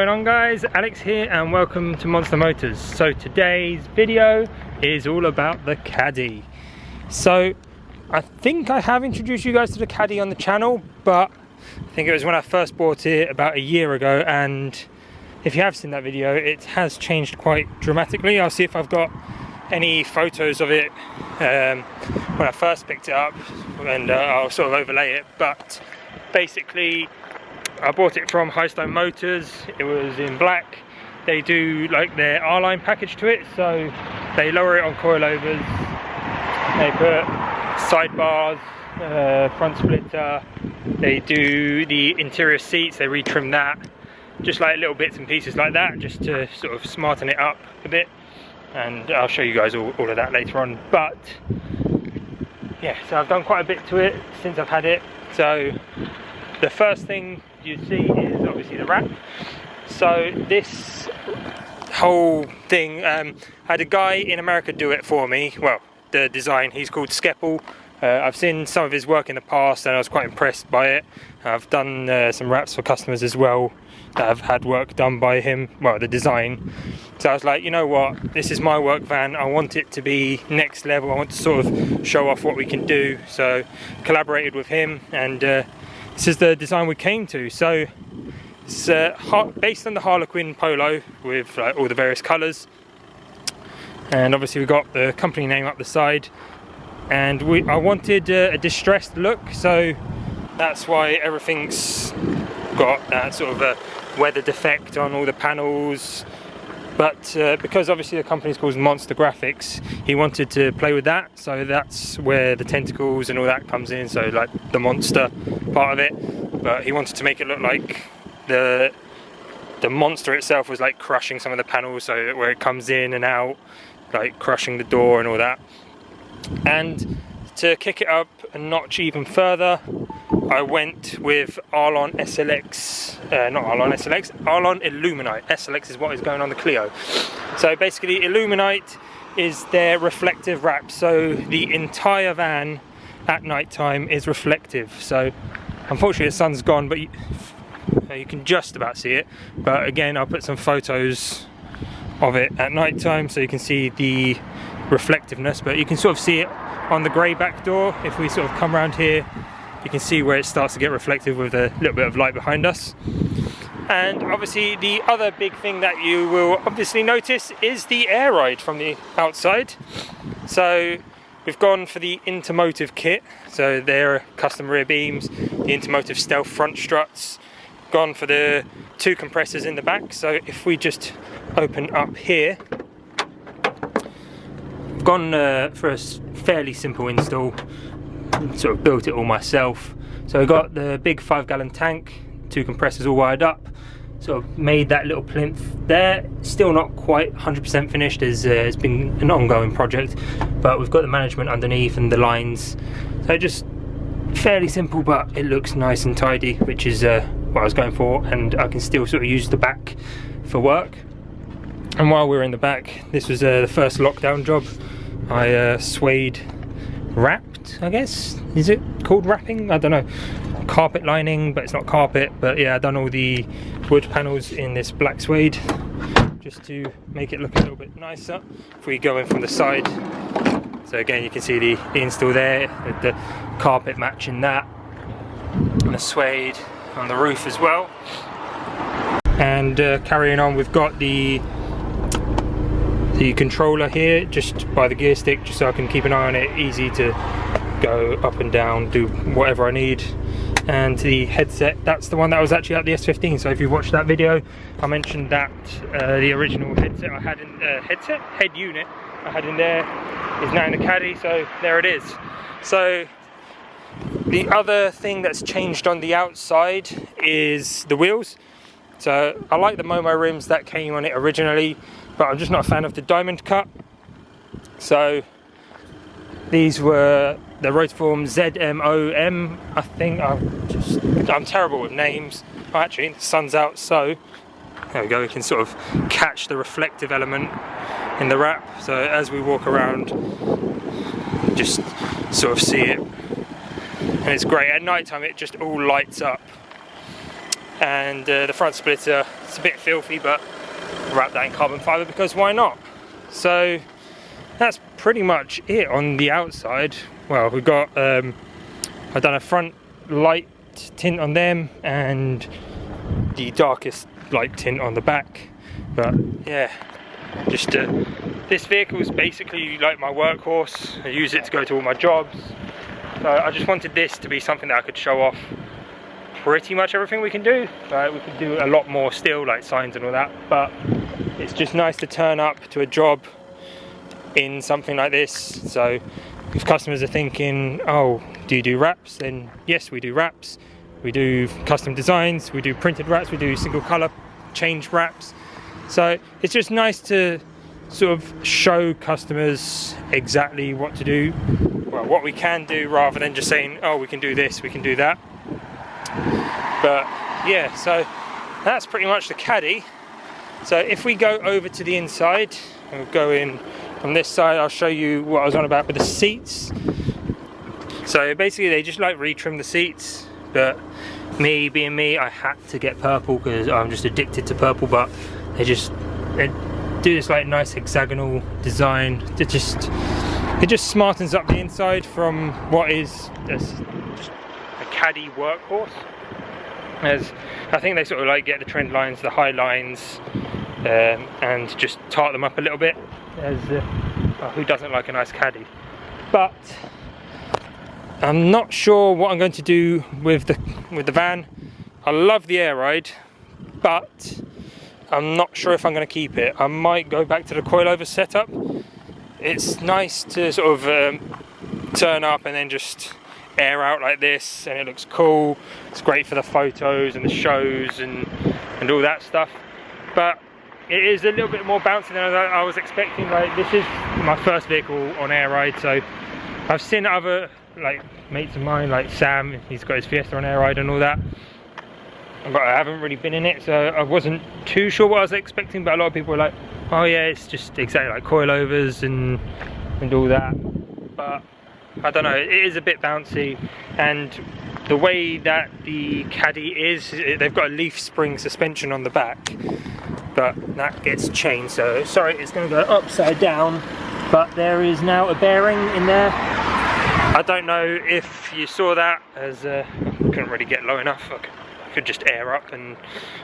going on, guys? Alex here and welcome to Monster Motors. So today's video is all about the Caddy. So I think I have introduced you guys to the Caddy on the channel, but I think it was when I first bought it about a year ago, and if you have seen that video, it has changed quite dramatically. I'll see if I've got any photos of it when I first picked it up, and I'll sort of overlay it. But basically, I bought it from Highstone Motors. It was in black. They do like their R-line package to it, so they lower it on coilovers, they put sidebars, front splitter, they do the interior seats, they retrim that, just like little bits and pieces like that, just to sort of smarten it up a bit. And I'll show you guys all of that later on. But yeah, so I've done quite a bit to it since I've had it. So the first thing you see is obviously the wrap. So this whole thing, I had a guy in America do it for me. Well, the design, he's called Skeppel. I've seen some of his work in the past and I was quite impressed by it. I've done some wraps for customers as well that have had work done by him, well, the design. So I was like, you know what, this is my work van, I want it to be next level, I want to sort of show off what we can do. So collaborated with him, and this is the design we came to. So it's based on the Harlequin Polo with all the various colours, and obviously we got the company name up the side, and I wanted a distressed look, so that's why everything's got that sort of a weather defect on all the panels. But because obviously the company's called Monster Graphics, he wanted to play with that, so that's where the tentacles and all that comes in, so like the monster part of it. But he wanted to make it look like the monster itself was like crushing some of the panels, so where it comes in and out, like crushing the door and all that. And to kick it up a notch even further, I went with Arlon SLX, not Arlon SLX, Arlon Illuminite. SLX is what is going on the Clio. So basically Illuminite is their reflective wrap, so the entire van at night time is reflective. So unfortunately the sun's gone, but you can just about see it. But again, I'll put some photos of it at night time so you can see the reflectiveness, but you can sort of see it on the grey back door. If we sort of come around here, you can see where it starts to get reflective with a little bit of light behind us. And obviously the other big thing that you will obviously notice is the Airride from the outside. So we've gone for the Intermotive kit, so they're custom rear beams, the Intermotive stealth front struts, gone for the 2 compressors in the back. So if we just open up here, I've gone for a fairly simple install, sort of built it all myself. So I got the big 5-gallon tank, 2 compressors all wired up, sort of made that little plinth there. Still not quite 100% finished, as it's been an ongoing project, but we've got the management underneath and the lines. So just fairly simple, but it looks nice and tidy, which is what I was going for, and I can still sort of use the back for work. And while we were in the back, this was the first lockdown job. I suede wrapped, I guess, is it called wrapping? I don't know. Carpet lining, but it's not carpet. But yeah, I've done all the wood panels in this black suede just to make it look a little bit nicer. If we go in from the side, so again you can see the install there, the carpet matching that, and the suede on the roof as well. And carrying on, we've got the controller here just by the gear stick, just so I can keep an eye on it, easy to go up and down, do whatever I need. And the headset, that's the one that was actually at the S15, so if you watched that video I mentioned that the original headset I had in head unit I had in there is now in the Caddy, so there it is. So the other thing that's changed on the outside is the wheels. So I like the Momo rims that came on it originally, but I'm just not a fan of the diamond cut. So these were the Rotiform zmo-m, I think. I'm terrible with names. Oh, actually, the sun's out, so there we go. We can sort of catch the reflective element in the wrap. So as we walk around, just sort of see it, and it's great. At night time, it just all lights up. and the front splitter, it's a bit filthy, but wrap that in carbon fibre because why not? So that's pretty much it on the outside. Well, we've got I've done a front light tint on them and the darkest light tint on the back, but yeah, just this vehicle is basically like my workhorse. I use it to go to all my jobs, so I just wanted this to be something that I could show off pretty much everything we can do. We could do a lot more still, like signs and all that, but it's just nice to turn up to a job in something like this. So if customers are thinking, oh, do you do wraps? Then yes, we do wraps. We do custom designs, we do printed wraps, we do single color change wraps. So it's just nice to sort of show customers exactly what to do, well, what we can do, rather than just saying, oh, we can do this, we can do that. But yeah, so that's pretty much the Caddy. So if we go over to the inside, and we'll go in from this side, I'll show you what I was on about with the seats. So basically they just like retrim the seats, but me being me, I had to get purple because I'm just addicted to purple, but they do this like nice hexagonal design. It just smartens up the inside from what is just a Caddy workhorse. As I think they sort of like get the trend lines, the high lines, and just tart them up a little bit. As who doesn't like a nice Caddy? But I'm not sure what I'm going to do with the van. I love the Airride, but I'm not sure if I'm going to keep it. I might go back to the coilover setup. It's nice to sort of turn up and then just air out like this, and it looks cool. It's great for the photos and the shows and all that stuff. But it is a little bit more bouncy than I was expecting. Like, this is my first vehicle on Airride, so I've seen other like mates of mine, like Sam, he's got his Fiesta on Airride and all that, but I haven't really been in it, so I wasn't too sure what I was expecting. But a lot of people were like, oh yeah, it's just exactly like coilovers and all that. But I don't know, it is a bit bouncy, and the way that the Caddy is, they've got a leaf spring suspension on the back, but that gets changed. So sorry, it's going to go upside down, but there is now a bearing in there. I don't know if you saw that, as I couldn't really get low enough. I could just air up and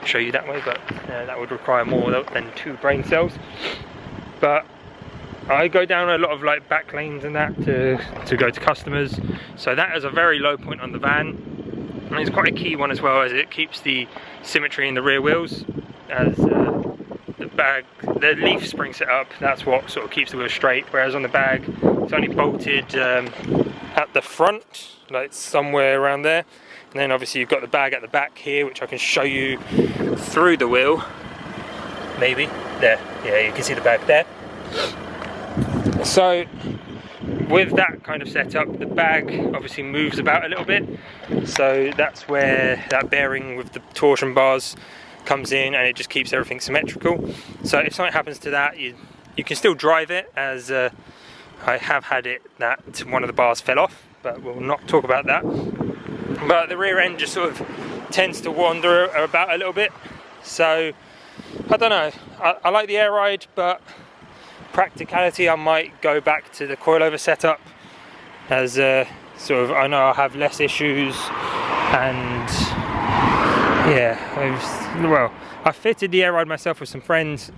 show you that way, but that would require more than 2 brain cells. But I go down a lot of like back lanes and that to go to customers, so that is a very low point on the van, and it's quite a key one as well, as it keeps the symmetry in the rear wheels. As the leaf spring set up, that's what sort of keeps the wheel straight, whereas on the bag it's only bolted at the front, like somewhere around there, and then obviously you've got the bag at the back here, which I can show you through the wheel. Maybe there, yeah, you can see the bag there. So with that kind of setup, the bag obviously moves about a little bit, so that's where that bearing with the torsion bars comes in, and it just keeps everything symmetrical. So if something happens to that, you can still drive it, as I have had it that one of the bars fell off, but we'll not talk about that. But the rear end just sort of tends to wander about a little bit, so I don't know, I like the Airride, but practicality, I might go back to the coilover setup, as sort of I know I'll have less issues. And yeah, I fitted the Airride myself with some friends,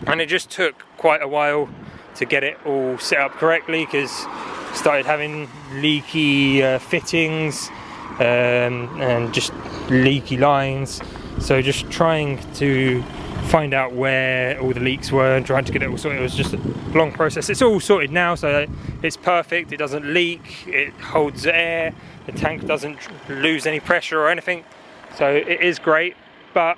and it just took quite a while to get it all set up correctly, because I started having leaky fittings and just leaky lines. So just trying to find out where all the leaks were and trying to get it all sorted, it was just a long process. It's all sorted now, so it's perfect. It doesn't leak, it holds air, the tank doesn't lose any pressure or anything, so it is great. But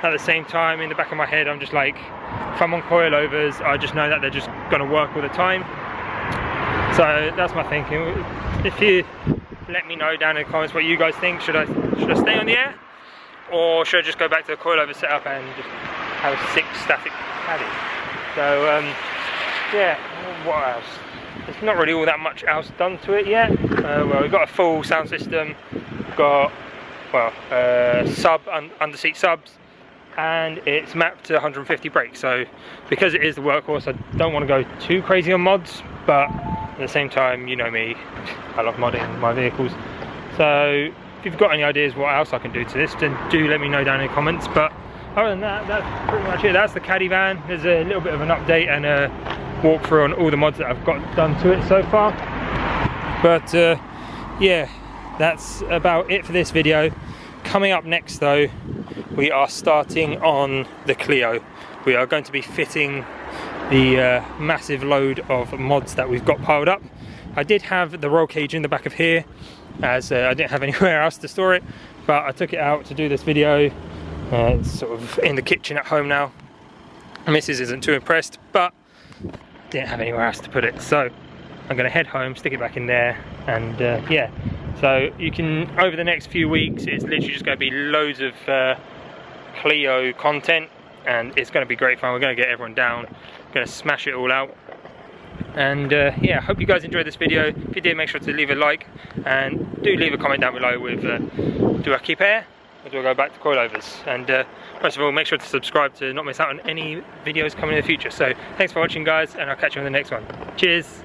at the same time, in the back of my head, I'm just like, if I'm on coilovers, I just know that they're just going to work all the time. So that's my thinking. If you let me know down in the comments what you guys think, should I stay on the air, or should I just go back to the coilover setup and just have a 6 static Caddy? So yeah, what else? There's not really all that much else done to it yet. Well, we've got a full sound system, we've got under seat subs, and it's mapped to 150 brake. So because it is the workhorse, I don't want to go too crazy on mods, but at the same time, you know me, I love modding my vehicles. So if you've got any ideas what else I can do to this, then do let me know down in the comments. But other than that, that's pretty much it. That's the Caddy van. There's a little bit of an update and a walkthrough on all the mods that I've got done to it so far. But yeah, that's about it for this video. Coming up next though, we are starting on the Clio. We are going to be fitting the massive load of mods that we've got piled up. I did have the roll cage in the back of here, as I didn't have anywhere else to store it, but I took it out to do this video. It's sort of in the kitchen at home now. Mrs. isn't too impressed, but didn't have anywhere else to put it, so I'm going to head home, stick it back in there, and yeah. So you can, over the next few weeks, it's literally just going to be loads of Clio content, and it's going to be great fun. We're going to get everyone down, going to smash it all out. And yeah, hope you guys enjoyed this video. If you did, make sure to leave a like, and do leave a comment down below with do I keep air or do I go back to coilovers? And most of all, make sure to subscribe to not miss out on any videos coming in the future. So thanks for watching guys, and I'll catch you on the next one. Cheers.